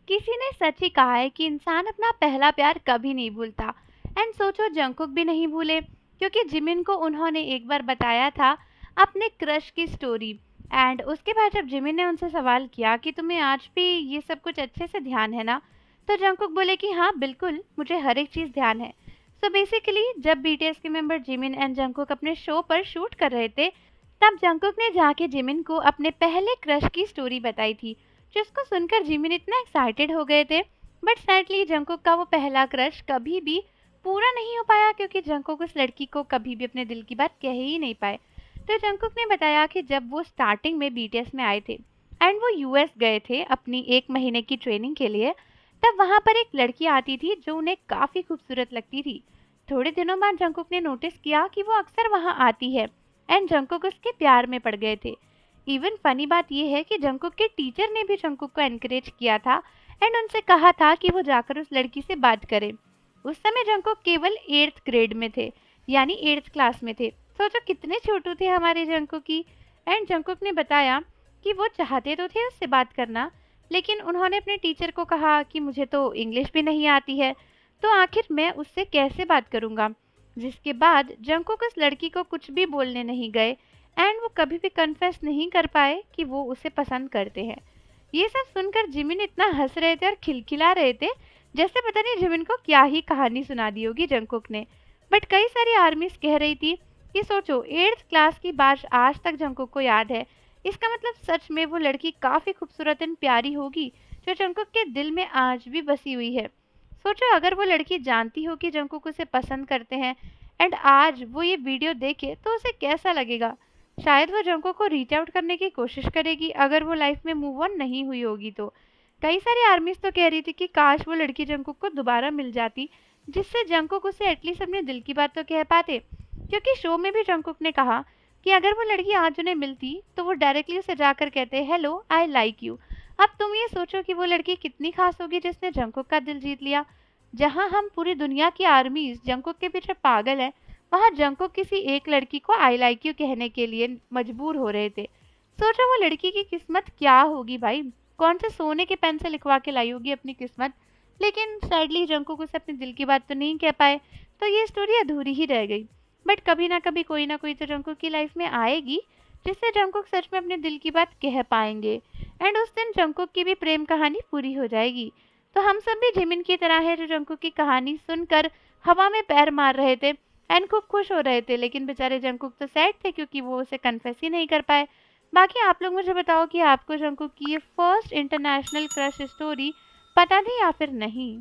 किसी ने सच ही कहा है कि इंसान अपना पहला प्यार कभी नहीं भूलता। एंड सोचो जंकुक भी नहीं भूले, क्योंकि जिमिन को उन्होंने एक बार बताया था अपने क्रश की स्टोरी। एंड उसके बाद जब जिमिन ने उनसे सवाल किया कि तुम्हें आज भी ये सब कुछ अच्छे से ध्यान है ना, तो जंकुक बोले कि हाँ बिल्कुल, मुझे हर एक चीज़ ध्यान है। सो बेसिकली जब बीटीएस के मेंबर जिमिन एंड जंकुक अपने शो पर शूट कर रहे थे, तब जंकुक ने जाके जिमिन को अपने पहले क्रश की स्टोरी बताई थी, जिसको सुनकर जिमिन इतना एक्साइटेड हो गए थे। बट सैडली जंकुक का वो पहला क्रश कभी भी पूरा नहीं हो पाया, क्योंकि जंकुक उस लड़की को कभी भी अपने दिल की बात कह ही नहीं पाए। तो जंकुक ने बताया कि जब वो स्टार्टिंग में बीटीएस में आए थे एंड वो यूएस गए थे अपनी 1 महीने की ट्रेनिंग के लिए, तब वहां पर एक लड़की आती थी जो उन्हें काफी खूबसूरत लगती थी। थोड़े दिनों बाद जंकुक ने नोटिस किया कि वो अक्सर वहां आती है एंड जंकुक उसके प्यार में पड़ गए थे। इवन फनी बात यह है कि जंकुक के टीचर ने भी जंकुक को एनकरेज किया था एंड उनसे कहा था कि वो जाकर उस लड़की से बात करे। उस समय जंकुक केवल 8th ग्रेड में थे, यानी 8th क्लास में थे। सोचो कितने छोटू थे हमारे जंकुक की। एंड जंकुक ने बताया कि वो चाहते तो थे उससे बात करना, लेकिन उन्होंने अपने टीचर को कहा कि मुझे तो इंग्लिश भी नहीं आती है, तो आखिर मैं उससे कैसे बात करूंगा। जिसके बाद जंकुक उस लड़की को कुछ भी बोलने नहीं गए एंड वो कभी भी कन्फेस नहीं कर पाए कि वो उसे पसंद करते हैं। ये सब सुनकर जिमिन इतना हंस रहे थे और खिलखिला रहे थे, जैसे पता नहीं जिमिन को क्या ही कहानी सुना दी होगी जंकुक ने। बट कई सारी आर्मीज कह रही थी कि सोचो 8th क्लास की बात आज तक जंकुक को याद है। इसका मतलब सच में वो लड़की काफी खूबसूरत एंड प्यारी होगी, जो जंकुक के दिल में आज भी बसी हुई है। सोचो अगर वो लड़की जानती हो कि जंकुक उसे पसंद करते हैं एंड आज वो ये वीडियो देखे तो उसे कैसा लगेगा। शायद वो जंकुक को रीच आउट करने की कोशिश करेगी, अगर वो लाइफ में मूव ऑन नहीं हुई होगी तो। कई सारी आर्मीज तो कह रही थी कि काश वो लड़की जंकुक को दोबारा मिल जाती, जिससे जंकुक उसे एटलीस्ट अपने दिल की बात तो कह पाते। क्योंकि शो में भी जंकुक ने कहा कि अगर वो लड़की आज उन्हें मिलती तो वो डायरेक्टली उसे जाकर कहते हेलो आई लाइक यू। अब तुम ये सोचो कि वो लड़की कितनी खास होगी जिसने जंकुक का दिल जीत लिया। जहां हम पूरी दुनिया की आर्मीज जंकुक के पीछे पागल है, वहां जंकुक किसी एक लड़की को आई लाइक यू कहने के लिए मजबूर हो रहे थे। सोचो वो लड़की की किस्मत क्या होगी भाई, कौन से सोने के पेन से लिखवा के लाई होगी अपनी किस्मत। लेकिन सैडली जंकुक उसे अपने दिल की बात तो नहीं कह पाए, तो ये स्टोरी अधूरी ही रह गई। बट कभी ना कोई तो जंकुक की लाइफ में आएगी, जिससे जंकुक सच में अपने दिल की बात कह पाएंगे एंड उस दिन जंकुक की भी प्रेम कहानी पूरी हो जाएगी। तो हम सब भी जिमिन की तरह है, जो जंकुक की कहानी सुनकर हवा में पैर मार रहे थे एंड खूब खुश हो रहे थे। लेकिन बेचारे जंकुक तो सैड थे, क्योंकि वो उसे कन्फेस ही नहीं कर पाए। बाकी आप लोग मुझे बताओ कि आपको जंकुक की ये फर्स्ट इंटरनेशनल क्रश स्टोरी पता थी या फिर नहीं।